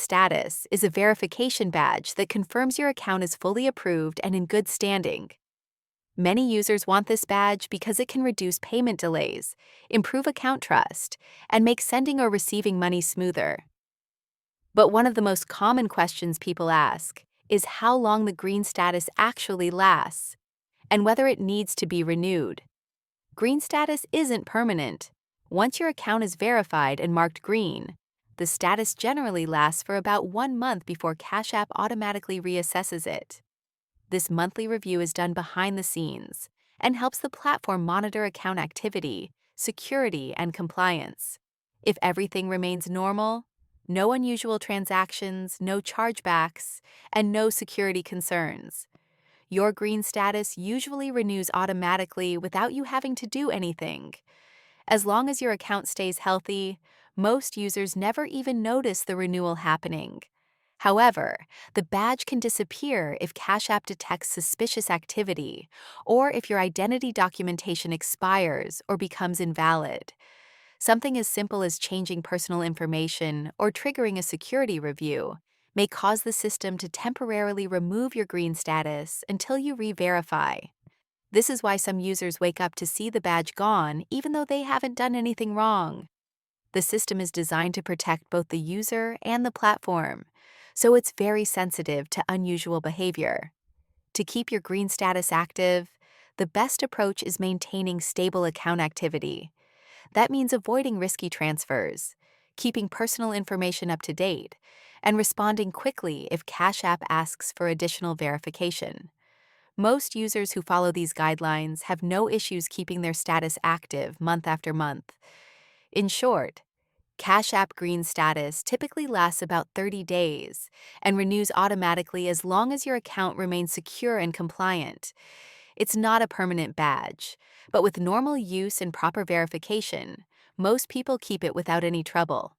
status is a verification badge that confirms your account is fully approved and in good standing. Many users want this badge because it can reduce payment delays, improve account trust, and make sending or receiving money smoother. But one of the most common questions people ask is how long the green status actually lasts and whether it needs to be renewed. Green status isn't permanent. Once your account is verified and marked green, the status generally lasts for about 1 month before Cash App automatically reassesses it. This monthly review is done behind the scenes and helps the platform monitor account activity, security, and compliance. If everything remains normal, no unusual transactions, no chargebacks, and no security concerns, your green status usually renews automatically without you having to do anything. As long as your account stays healthy, most users never even notice the renewal happening. However, the badge can disappear if Cash App detects suspicious activity or if your identity documentation expires or becomes invalid. Something as simple as changing personal information or triggering a security review may cause the system to temporarily remove your green status until you re-verify. This is why some users wake up to see the badge gone even though they haven't done anything wrong. The system is designed to protect both the user and the platform, so it's very sensitive to unusual behavior. To keep your green status active, the best approach is maintaining stable account activity. That means avoiding risky transfers, keeping personal information up to date, and responding quickly if Cash App asks for additional verification. Most users who follow these guidelines have no issues keeping their status active month after month. In short, Cash App Green status typically lasts about 30 days and renews automatically as long as your account remains secure and compliant. It's not a permanent badge, but with normal use and proper verification, most people keep it without any trouble.